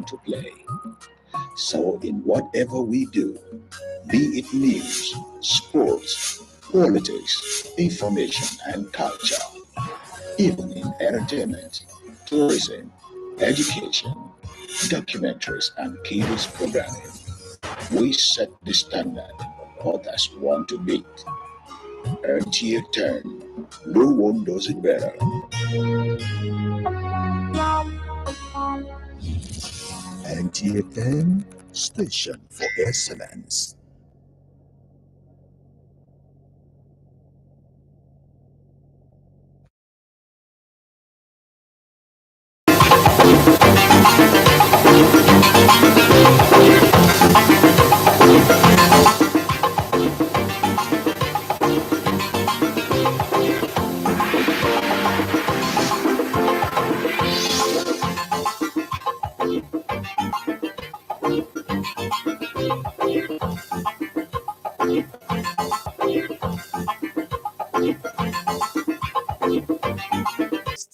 come to play. So, in whatever we do, be it news, sports, politics, information, and culture, even in entertainment, tourism, education, documentaries, and kids programming, we set the standard others want to beat. Nta Ch10, no one does it better. Nta Ch10, station for excellence.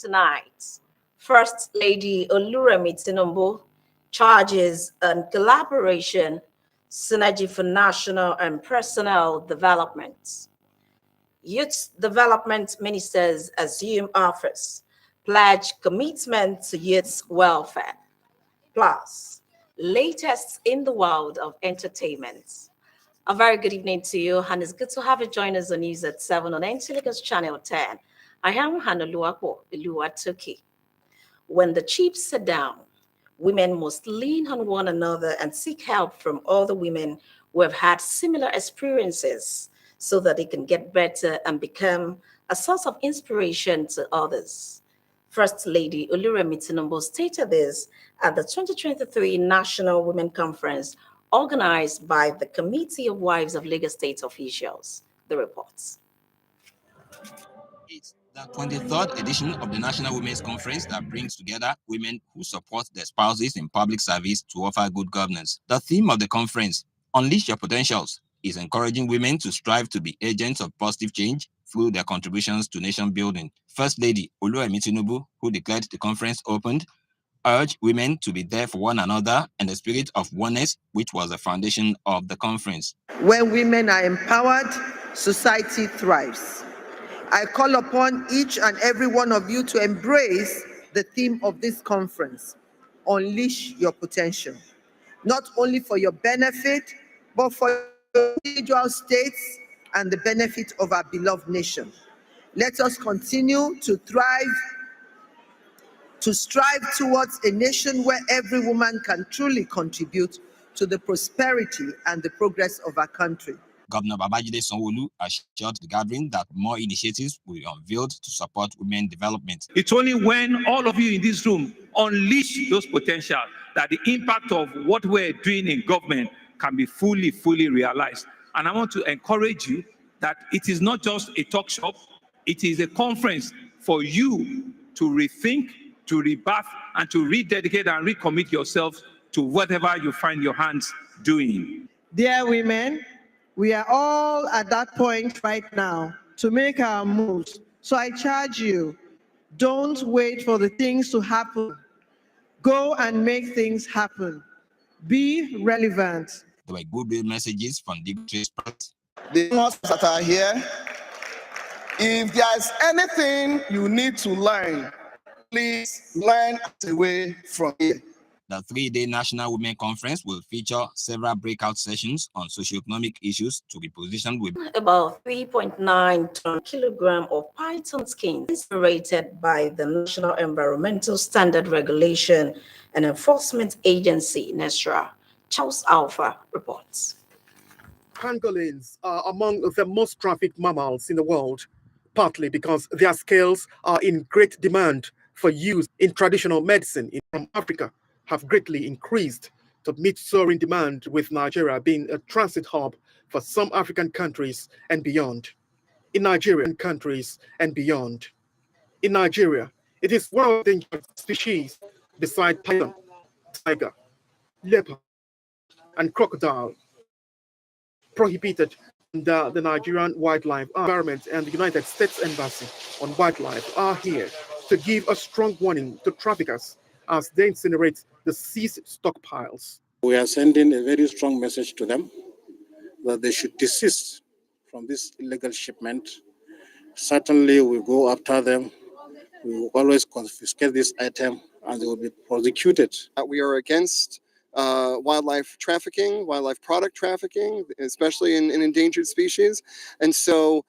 Tonight, First Lady Oluremi Tinubu charges on collaboration, synergy for national and personnel development. Youth Development Ministers assume office, pledge commitment to youth welfare. Plus, latest in the world of entertainment. A very good evening to you, and it's good to have you join us on News at 7 on Antilicus Channel 10. I am Hannah Luakwo Oluwatoki. When the chiefs sit down, women must lean on one another and seek help from other women who have had similar experiences so that they can get better and become a source of inspiration to others. First Lady Oluremi Tinubu stated this at the 2023 National Women Conference organized by the Committee of Wives of Lagos State Officials. The reports. It's the 23rd edition of the National Women's Conference that brings together women who support their spouses in public service to offer good governance. The theme of the conference, Unleash Your Potentials, is encouraging women to strive to be agents of positive change through their contributions to nation building. First Lady Oluremi Tinubu, who declared the conference opened, urged women to be there for one another and the spirit of oneness, which was the foundation of the conference. When women are empowered, society thrives. I call upon each and every one of you to embrace the theme of this conference, Unleash Your Potential, not only for your benefit, but for your individual states and the benefit of our beloved nation. Let us continue to strive towards a nation where every woman can truly contribute to the prosperity and the progress of our country. Governor Babajide Sanwo-Olu assured the gathering that more initiatives will be unveiled to support women development. It's only when all of you in this room unleash those potential that the impact of what we're doing in government can be fully realized. And I want to encourage you that it is not just a talk shop, it is a conference for you to rethink, to rebirth, and to rededicate and recommit yourself to whatever you find your hands doing. Dear women, we are all at that point right now to make our moves. So I charge you, don't wait for the things to happen. Go and make things happen. Be relevant. There were goodwill messages from dignitaries present. The ones that are here, if there's anything you need to learn, please learn away from here. The 3-day National Women Conference will feature several breakout sessions on socioeconomic issues to be positioned with about 3.9 kilogram of python skin inspirated by the National Environmental Standard Regulation and Enforcement Agency, NESRA. Charles Alpha reports. Pangolins are among the most trafficked mammals in the world, partly because their scales are in great demand for use in traditional medicine from Africa, have greatly increased to meet soaring demand, with Nigeria being a transit hub for some African countries and beyond. In Nigeria, it is one of the endangered species beside python, tiger, leopard, and crocodile, prohibited under the Nigerian Wildlife Environment, and the United States Embassy on Wildlife are here to give a strong warning to traffickers as they incinerate the seized stockpiles. We are sending a very strong message to them that they should desist from this illegal shipment. Certainly, we go after them. We will always confiscate this item and they will be prosecuted. We are against wildlife trafficking, wildlife product trafficking, especially in endangered species. And so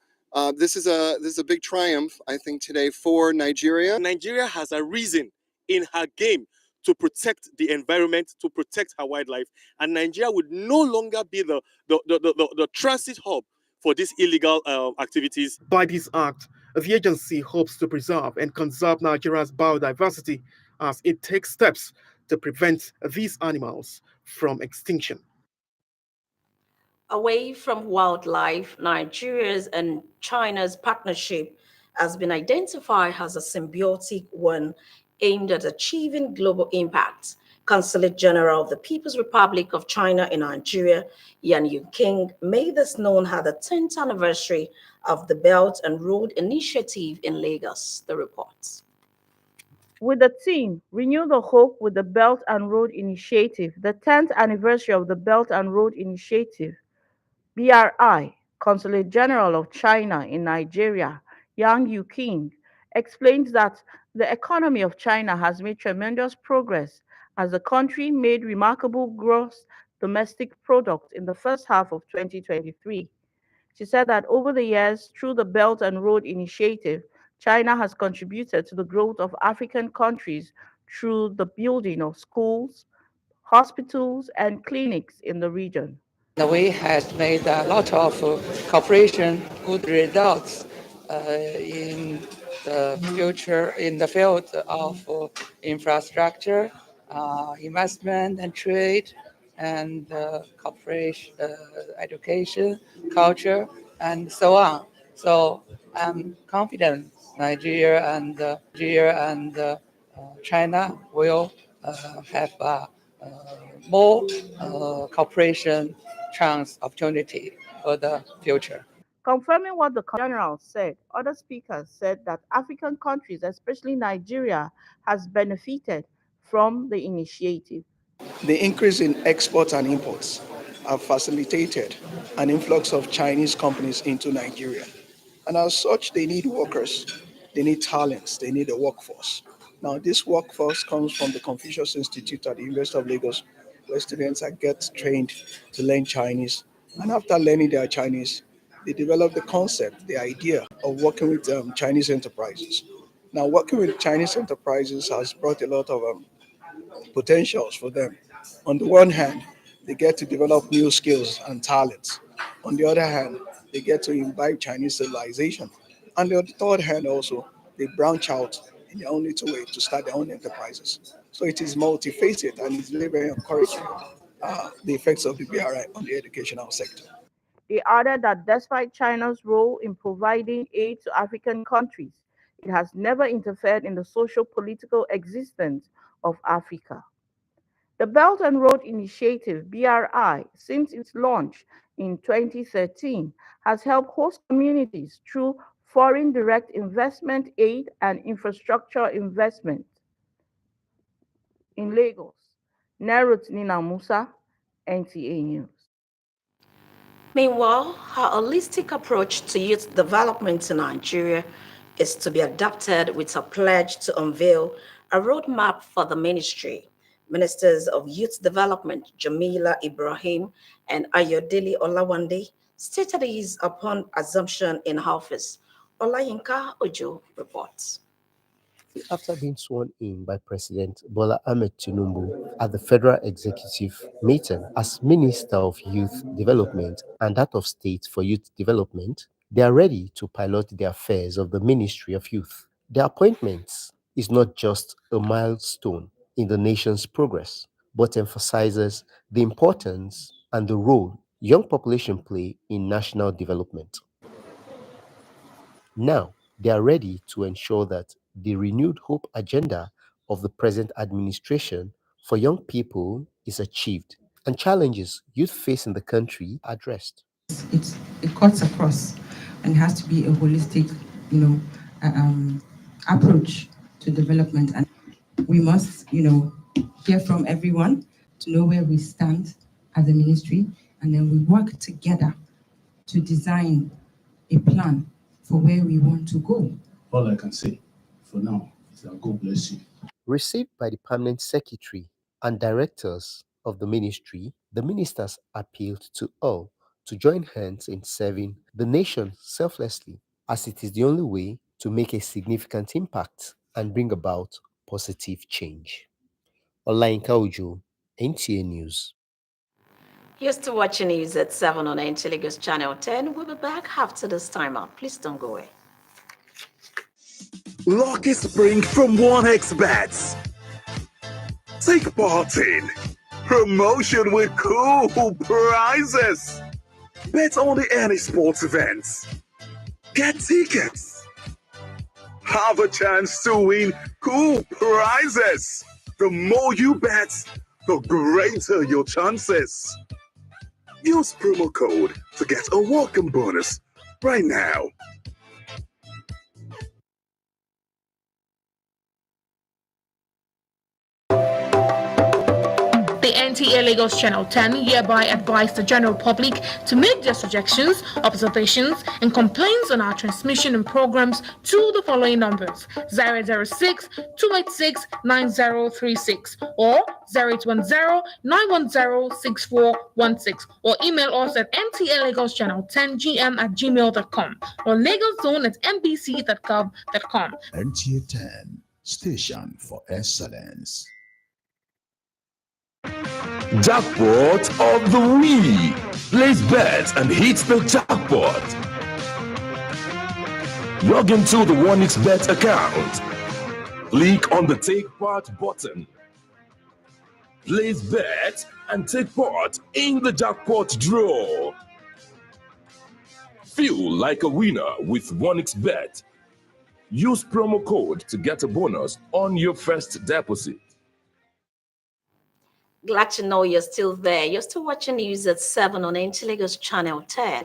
this is a big triumph, I think, today for Nigeria. Nigeria has a reason in her game to protect the environment, to protect her wildlife, and Nigeria would no longer be the transit hub for these illegal activities. By this act, the agency hopes to preserve and conserve Nigeria's biodiversity as it takes steps to prevent these animals from extinction. Away from wildlife, Nigeria's and China's partnership has been identified as a symbiotic one aimed at achieving global impact. Consulate General of the People's Republic of China in Nigeria, Yan Yuqing, made this known at the 10th anniversary of the Belt and Road Initiative in Lagos. The reports. With the theme, Renew the Hope with the Belt and Road Initiative, the 10th anniversary of the Belt and Road Initiative, BRI, Consulate General of China in Nigeria, Yang Yuqing, explains that the economy of China has made tremendous progress as the country made remarkable gross domestic product in the first half of 2023. She said that over the years, through the Belt and Road Initiative, China has contributed to the growth of African countries through the building of schools, hospitals, and clinics in the region. We have made a lot of cooperation, good results in the future in the field of infrastructure, investment and trade, and cooperation, education, culture, and so on. So I'm confident Nigeria and China will have more cooperation chance opportunity for the future. Confirming what the general said, other speakers said that African countries, especially Nigeria, has benefited from the initiative. The increase in exports and imports have facilitated an influx of Chinese companies into Nigeria. And as such, they need workers, they need talents, they need a workforce. Now, this workforce comes from the Confucius Institute at the University of Lagos, where students get trained to learn Chinese. And after learning their Chinese, they develop the concept, the idea of working with Chinese enterprises. Now, working with Chinese enterprises has brought a lot of potentials for them. On the one hand, they get to develop new skills and talents. On the other hand, they get to imbibe Chinese civilization. On the third hand, also, they branch out in their own little way to start their own enterprises. So it is multifaceted and it's very, very encouraging, the effects of the BRI on the educational sector. They added that despite China's role in providing aid to African countries, it has never interfered in the social-political existence of Africa. The Belt and Road Initiative, BRI, since its launch in 2013, has helped host communities through foreign direct investment aid and infrastructure investment. In Lagos, Nerut Nina Musa, NTA News. Meanwhile, her holistic approach to youth development in Nigeria is to be adopted with a pledge to unveil a roadmap for the ministry. Ministers of Youth Development Jamila Ibrahim and Ayodele Olawande stated these upon assumption in office. Olayinka Ojo reports. After being sworn in by President Bola Ahmed Tinubu at the Federal Executive meeting as Minister of Youth Development and that of State for Youth Development, they are ready to pilot the affairs of the Ministry of Youth. Their appointment is not just a milestone in the nation's progress, but emphasizes the importance and the role young population play in national development. Now, they are ready to ensure that the renewed hope agenda of the present administration for young people is achieved and challenges youth face in the country addressed. It cuts across and has to be a holistic, approach to development. And we must, hear from everyone, to know where we stand as a ministry, and then we work together to design a plan for where we want to go. All I can say for now is that God bless you. Received by the permanent secretary and directors of the ministers appealed to all to join hands in serving the nation selflessly, as it is the only way to make a significant impact and bring about positive change. Olayinka Ojo, NTA News. You're still watching news at 7 on Nta Lagos Channel 10. We'll be back after this timer. Please don't go away. Lucky Spring from 1xBet. Take part in promotion with cool prizes. Bet on any sports events. Get tickets. Have a chance to win cool prizes. The more you bet, the greater your chances. Use promo code to get a welcome bonus right now. The NTA Lagos Channel 10 hereby advise the general public to make their suggestions, observations, and complaints on our transmission and programs to the following numbers: 006-286-9036 or 0810-910-6416, or email us at ntalagoschannel10gm@gmail.com or lagoszone@nbc.gov.com. NTA 10, Station for Excellence. Jackpot of the week. Place bets and hit the jackpot. Log into the 1xBet account. Click on the Take Part button. Place bet and take part in the jackpot draw. Feel like a winner with 1xBet. Use promo code to get a bonus on your first deposit. Glad to know you're still there. You're still watching news at 7 on Nta Lagos Channel 10.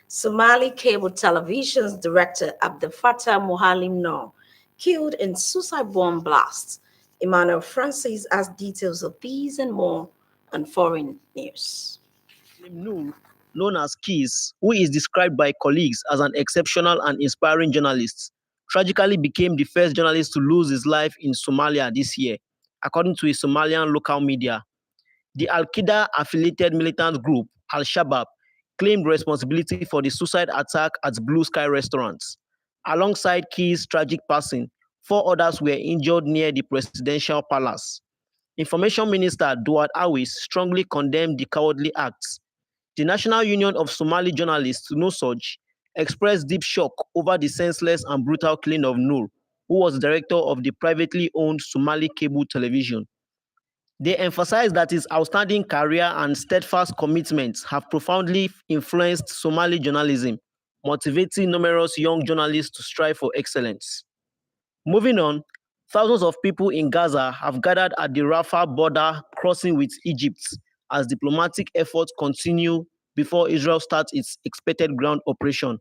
Somali Cable Television's director Abdel Fattah Muhalim Noor killed in suicide bomb blast. Emmanuel Francis has details of these and more on foreign news. Noor, known as Keys, who is described by colleagues as an exceptional and inspiring journalist, tragically became the first journalist to lose his life in Somalia this year, according to a Somalian local media. The Al-Qaeda-affiliated militant group, Al-Shabaab, claimed responsibility for the suicide attack at Blue Sky restaurants. Alongside Keys' tragic passing, 4 others were injured near the presidential palace. Information Minister Duad Awis strongly condemned the cowardly acts. The National Union of Somali Journalists, NUSOJ, expressed deep shock over the senseless and brutal killing of Noor, who was director of the privately owned Somali Cable Television. They emphasized that his outstanding career and steadfast commitments have profoundly influenced Somali journalism, motivating numerous young journalists to strive for excellence. Moving on, thousands of people in Gaza have gathered at the Rafah border crossing with Egypt as diplomatic efforts continue before Israel starts its expected ground operation.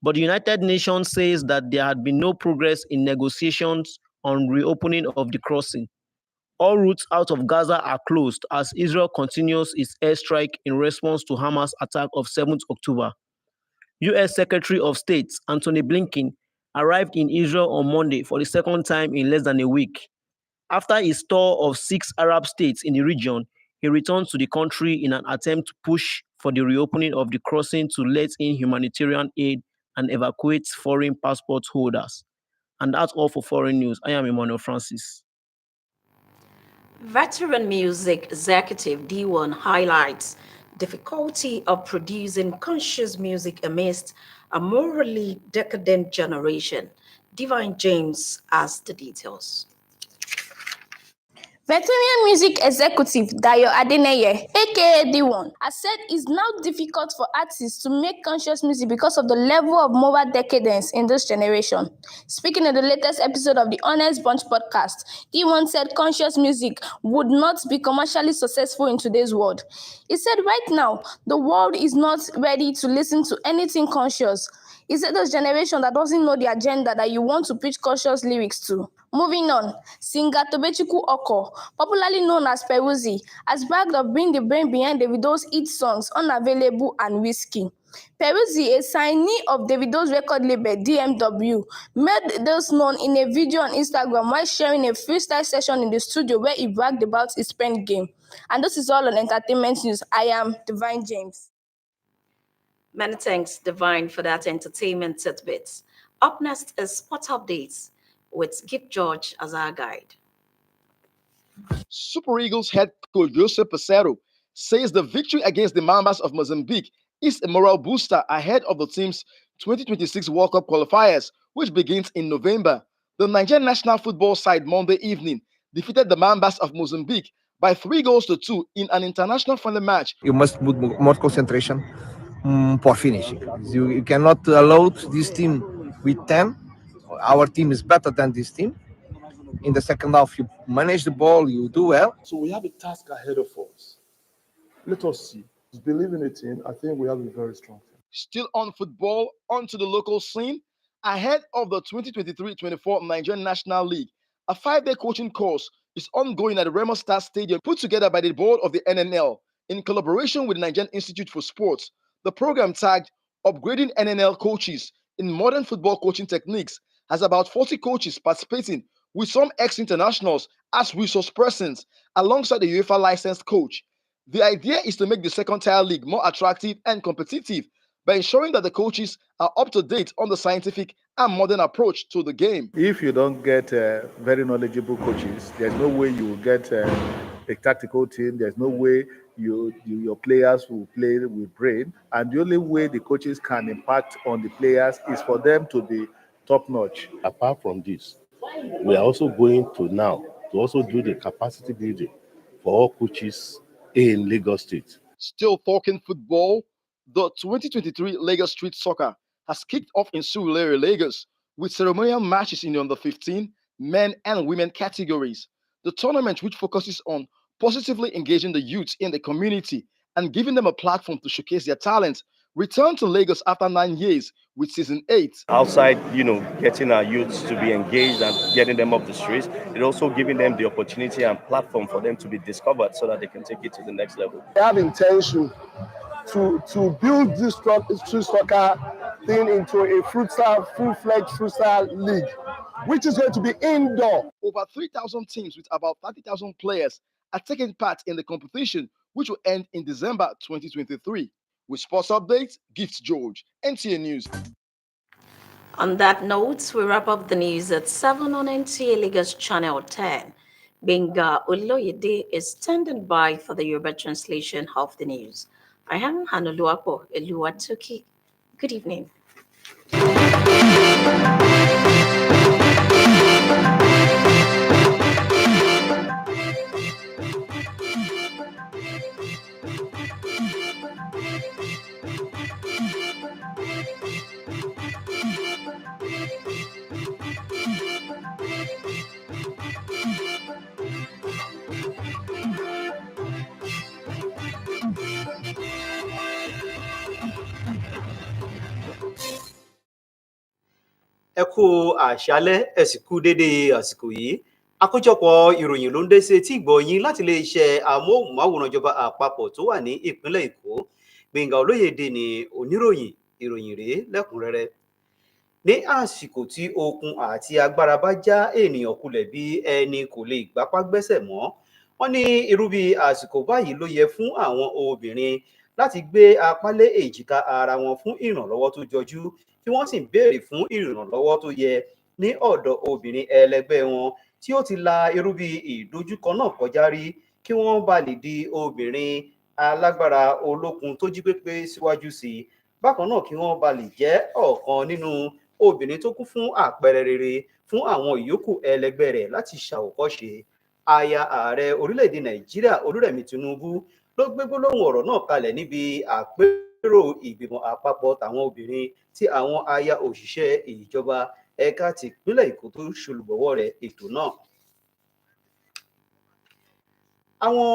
But the United Nations says that there had been no progress in negotiations on reopening of the crossing. All routes out of Gaza are closed as Israel continues its airstrike in response to Hamas' attack of 7th October. U.S. Secretary of State Antony Blinken arrived in Israel on Monday for the second time in less than a week. After his tour of 6 Arab states in the region, he returned to the country in an attempt to push for the reopening of the crossing to let in humanitarian aid and evacuate foreign passport holders. And that's all for foreign news. I am Emmanuel Francis. Veteran music executive D1 highlights difficulty of producing conscious music amidst a morally decadent generation. Divine James has the details. Veteran music executive Dayo Adeneye, aka D1, has said it's now difficult for artists to make conscious music because of the level of moral decadence in this generation. Speaking in the latest episode of the Honest Bunch podcast, D1 said conscious music would not be commercially successful in today's world. He said right now, the world is not ready to listen to anything conscious. Is it this generation that doesn't know the agenda that you want to preach cautious lyrics to? Moving on, singer Tobechukwu Oko, popularly known as Peruzzi, has bragged of being the brain behind Davido's hit songs Unavailable and Whiskey. Peruzzi, a signee of Davido's record label DMW, made this known in a video on Instagram while sharing a freestyle session in the studio where he bragged about his pen game. And this is all on Entertainment News. I am Divine James. Many thanks, Divine, for that entertainment tidbits. Up next is Sport Updates with Gift George as our guide. Super Eagles head coach Jose Peseiro says the victory against the Mambas of Mozambique is a morale booster ahead of the team's 2026 World Cup qualifiers, which begins in November. The Nigerian national football side Monday evening defeated the Mambas of Mozambique by 3-2 in an international friendly match. You must put more concentration for finishing. You cannot allow this team with 10. Our team is better than this team. In the second half, you manage the ball, you do well. So we have a task ahead of us. Let us see. Believe in the team. I think we have a very strong team. Still on football, onto the local scene. Ahead of the 2023-24 Nigerian National League, a 5-day coaching course is ongoing at the Remo Star Stadium, put together by the board of the NNL in collaboration with the Nigerian Institute for Sports. The program, tagged Upgrading NNL Coaches in Modern Football Coaching Techniques, has about 40 coaches participating, with some ex-internationals as resource persons alongside the UEFA licensed coach. The idea is to make the second-tier league more attractive and competitive by ensuring that the coaches are up to date on the scientific and modern approach to the game. If you don't get very knowledgeable coaches, there's no way you will get a tactical team. There's no way your players will play with brain. And the only way the coaches can impact on the players is for them to be top-notch. Apart from this, we are also going to now to also do the capacity building for all coaches in Lagos State. Still talking football, the 2023 Lagos Street Soccer has kicked off in Surulere, Lagos, with ceremonial matches in the under-15 men and women categories. The tournament, which focuses on positively engaging the youth in the community and giving them a platform to showcase their talent, returned to Lagos after 9 years with season 8. Outside, getting our youths to be engaged and getting them off the streets, it also giving them the opportunity and platform for them to be discovered so that they can take it to the next level. I have intention to build this street soccer thing into a full-fledged futsal league, which is going to be indoor. Over 3,000 teams with about 30,000 players are taking part in the competition, which will end in December 2023. With sports updates, Gifts George, NTA News. On that note, we wrap up the news at 7 on NTA Lagos Channel 10. Benga Oloyede is standing by for the Yoruba translation of the news. I am Hanoluapo Eluwatoki. Good evening. Ẹ kú àṣálẹ́, ẹ sì kú dédé àsìkò yìí. Àkójọpọ̀ ìròyìn ló ń dé sí etí ìgbọ́ yín láti iléeṣẹ́ amóhùnmáwòrán ìjọba àpapọ̀ tó wà ní ìpínlẹ̀ Èkó. Gbẹ̀ngà Olóyèdè ni oníròyìn, ìròyìn rèé lẹ́kùnrẹ́rẹ́. Ní àsìkò tí okun àti agbára bá já ènìyàn kulẹ̀ bí ẹni kò lè gbápá gbẹ́sẹ̀ mọ́, wọ́n ní irú bí àsìkò báyìí ló yẹ fún àwọn obìnrin láti gbé apá lé èjìká ara wọn fún ìrànlọ́wọ́ tó jọjú, tí wọ́n sì ń béèrè fún ìrànlọ́wọ́ tó yẹ ní ọ̀dọ̀ obìnrin ẹlẹgbẹ́ wọn tí ó ti la irú bí ìdojúkọ náà kọjá rí, kí wọ́n bá lè di obìnrin alágbára olókun tó jí pépé síwájú sí i. Bákan náà kí wọ́n bá lè jẹ́ ọ̀kan nínú obìnrin tó kún fún àpẹẹrẹ rere fún àwọn ìyókù ẹlẹgbẹ́ rẹ̀ láti ṣàwòkọ́ṣe. Aya ààrẹ orílẹ̀-èdè Nàìjíríà Olúrẹ̀mí Tinubu ló gbé gbólóhùn ọ̀rọ̀ náà kalẹ̀ níbi àpérò ìgbìmọ̀ àpapọ̀ tàwọn obìnrin tí àwọn aya òṣìṣẹ́ ìjọba ẹ̀ka tìpínlẹ̀ Èkó tó ṣolùgbọ̀wọ́ rẹ̀ ètò náà. Àwọn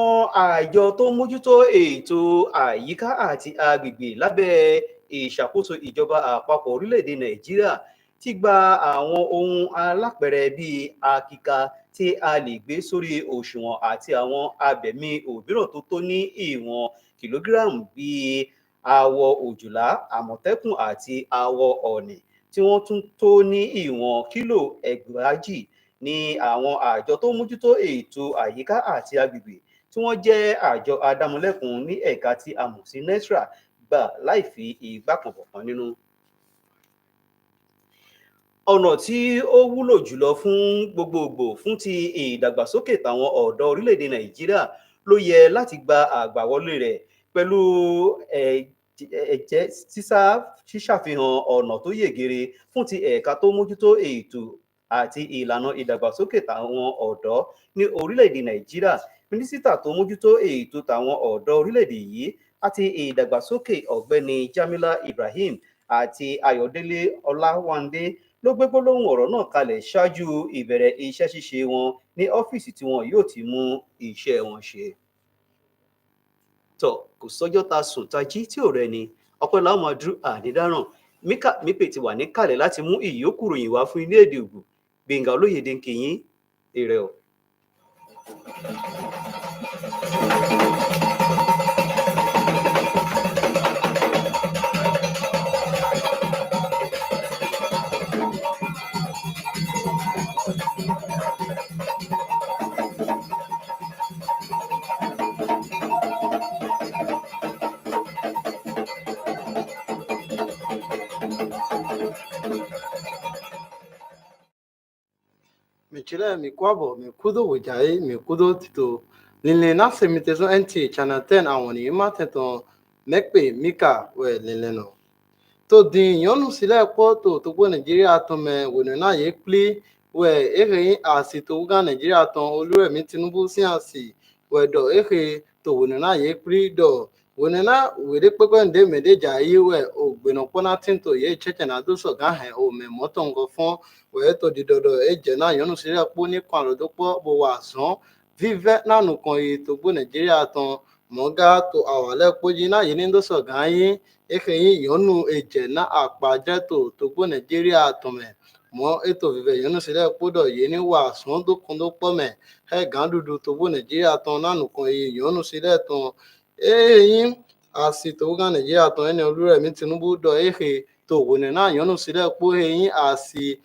àjọ tó ń mójútó ètò àyíká àti agbègbè lábẹ́ ìṣàkóso ìjọba àpapọ̀ orílẹ̀-èdè Nàìjíríà ti gba àwọn ohun alápẹ̀rẹ̀ bíi àkìkà tí a lè gbé sórí òṣùwọ̀n àti àwọn abẹ̀mí òmíràn tó tó ní ìwọ̀n kìlógíráàmù bíi awọ òjòlá, àmọ̀tẹ́kùn àti awọ ọ̀nì tí wọ́n tún tó ní ìwọ̀n kílò ẹgbàájì ní àwọn àjọ tó mójútó ètò àyíká àti agbègbè tí wọ́n jẹ́ àjọ adámọ̀lẹ́kùn ní ẹ̀ka tí a mọ̀ sí NESRA gbà láì fi igbá kan bọ̀kan nínú. Ọ̀nà tí ó wúlò jùlọ fún gbogbogbò fún ti ìdàgbàsókè tàwọn ọ̀dọ́ orílẹ̀-èdè Nàìjíríà ló yẹ láti gba àgbàwọlé rẹ̀ pẹ̀lú ṣíṣàfihàn ọ̀nà tó yegere fún ti ẹ̀ka tó mójútó ètò àti ìlànà ìdàgbàsókè tàwọn ọ̀dọ́ ní orílẹ̀-èdè Nàìjíríà. Mínísítà tó mójútó ètò tàwọn ọ̀dọ́ orílẹ̀-èdè yìí àti ìdàgbàsókè Ọ̀gbẹ́ni Jamila Ibrahim àti Ayọ̀délé Ọláwándé ló gbé gbólóhùn ọ̀rọ̀ náà kalẹ̀ ṣáájú ìbẹ̀rẹ̀ iṣẹ́ ṣíṣe wọn ní ọ́fíìsì tí wọn yóò ti mú iṣẹ́ wọn ṣe. Tọ́ kò sọ́jọ́ ta sùn ta jí tí ò rẹni, ọpẹ́ làwọn máa dúró àdídáràn. Míkà Mípè ti wà níkàlẹ̀ láti mú ìyókù ròyìn wá fún ilé èdè Ògùn. Gbẹ̀ngà Olóyèdè ń kí yín, ire o. Michele Mikwabo, Mikudo Wujai, Mikudo Tito, Lile Nase Mitezo NT, Channel 10, Awani, Mateton, Mekpe, Mika, we Lileno. To din yonu sile poto to go Nigeria to me, when na ye pli, we ehe asi to uga Nigeria ton, Oluremi Tinubu siansi, we do ehe to when na ye pli do. When na we de peko nde me de jai we o gbeno pona tinto ye cheche na do so ga he o me motongo fon we to di dodo eje na yonu sile po ni kan do po bo wa son vive na nu kan yi to go Nigeria ton moga to awale poji na yin do so ga yin ehe yonu eje na apaje to go Nigeria ton me mo eto vive yonu sile po do ye ni wa son do kun do po me he gan dudu to go Nigeria ton na nu kan yi yonu sile ton eyin asito uga Nigeria ton ene Oluremi Tinubu do ehe to wone na yonu sile po eyin asi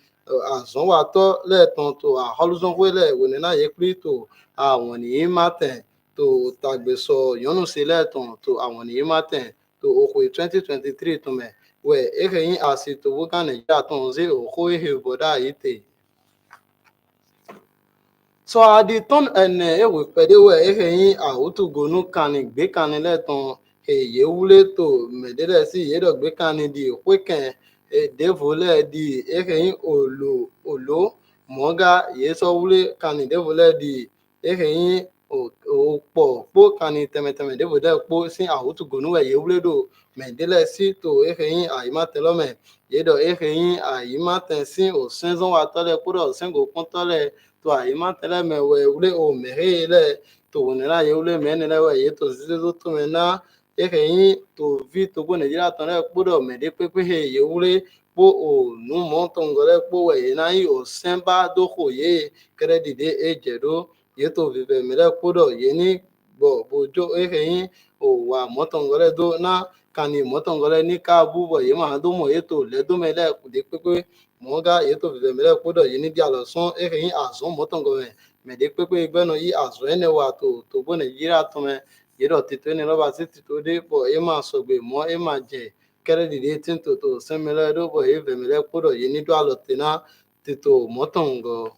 azon wa to le ton to a holuzon wele wone na ye pli to àwọn ni maten to tagbeso yonu sile ton to àwọn ni maten to okwe 2023 to me we ehe yin asito uga Nigeria ton ze oko ehe boda ite so adi ton ene ewe pede we ehe yin autu gonu kani gbe kani le ton eye wule to medele si yedo gbe kani di kweken devole di ehe yin olo moga yeso wule kani devole di ehe yin po kani temeteme devole po si autu gonu we ye wule do medele si to ehe yin ayima telome yedo ehe yin ayima ten si o senzon wa tole kuro sengo kon tole to ayima tele me we wule o mehe le to wonera ye wule menele we ye to zizo to mena ehe yin to vi to go Nigeria ton le kuro me de pepe he ye wule po o nu mo to ngore po we ye na yi o semba do ko ye credit de eje do ye to vive me le kuro ye ni bo bojo ehe yin o wa mo to ngore do na kani mo to ngore ni ka bu bo ye ma do mo ye to le do me le ku de pepe moga ye to vive me le kuro ye ni dia lo son ehe yin azon mo to ngore me de pepe gbeno yi azon ene wa to go Nigeria ton me yedo tito ni loba si tito de bo e ma sogbe mo e ma je kere di de tinto to semele do bo e vemele kuro ye ni do alotina tito motongo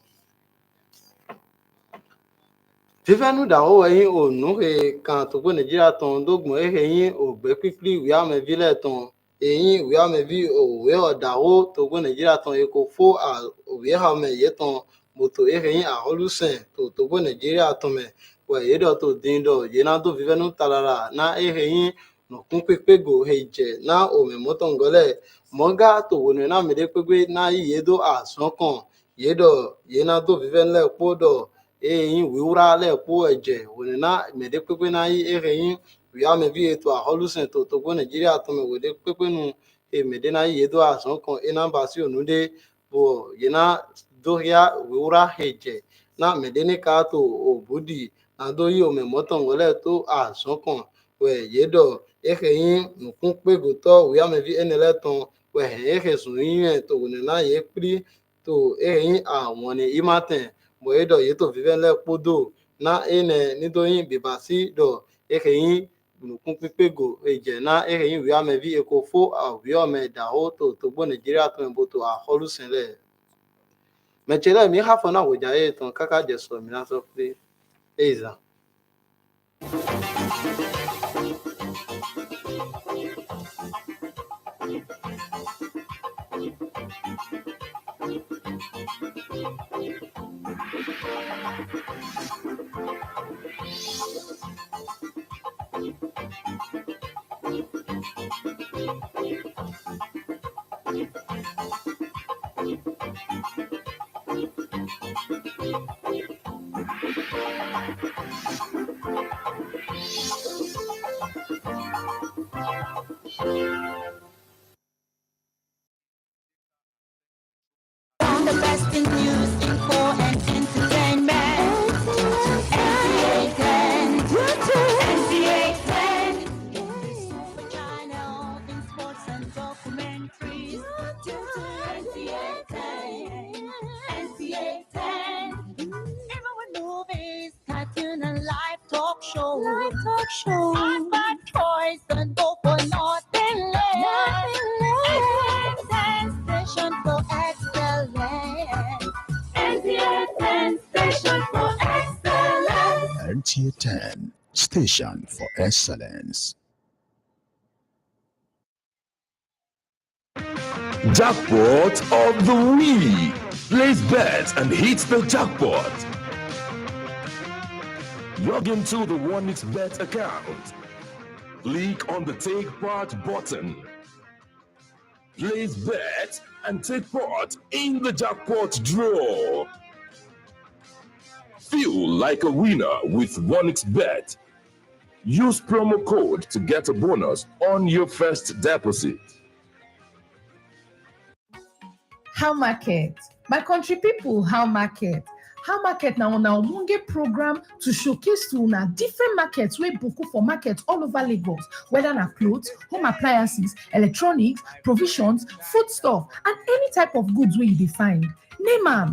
vivenu da o yin o nu he kan to go Nigeria ton dogun e yin o gbe pipli wi ame vile ton eyin wi ame vi o we o da o to go Nigeria ton e ko fo a wi ha me ye ton moto e yin a holusen to go Nigeria ton me we yedo to din do ye na do vivenu talala na e yin no kun pepe go heje na o me motongole moga to wonu na me de pepe na yi yedo ason kan yedo ye na do viven le podo eyin wiwura le po eje wonu na me de pepe na yi yin wia me vi eto aholusen to to go Nigeria to me wode pepenu e medena yedo ason kon enamba si onude bo yena doria wura heje na medene ka to obudi na do yi o me moton wole to ason kon we yedo ekeyin nukun pego to wia me vi enele ton we eke sun yin to na ye pri to eyin àwọn ni imaten bo edo ye to viven le podo na ene nidoyin bibasi do ekeyin nukun pipego eje na ekeyin wia me vi ekofo a wia me da ho to gbo Nigeria to mbo to aholusen le mechele mi ha fona woja e ton kaka je so mi na so pe eiza The best in news, info, and entertainment. NTA 10. NTA 10. Channel in sports and documentaries. NTA 10. NTA 10. Even with movies, cartoon, and live talk show. Sci-fi toys and go for nothing less. NTA 10 station for excellence. NTA 10 station for excellence. Nta 10 Station for Excellence. Jackpot of the week. Place bets and hit the jackpot. Log into the OneXBet account. Click on the Take Part button. Place bet and take part in the jackpot draw. Feel like a winner with OneXBet. Use promo code to get a bonus on your first deposit. How market? My country people, how market? How market now on our ogbonge program to showcase to una different markets wey boku for markets all over Lagos, whether na clothes, home appliances, electronics, provisions, foodstuff, and any type of goods wey you dey find. Name am.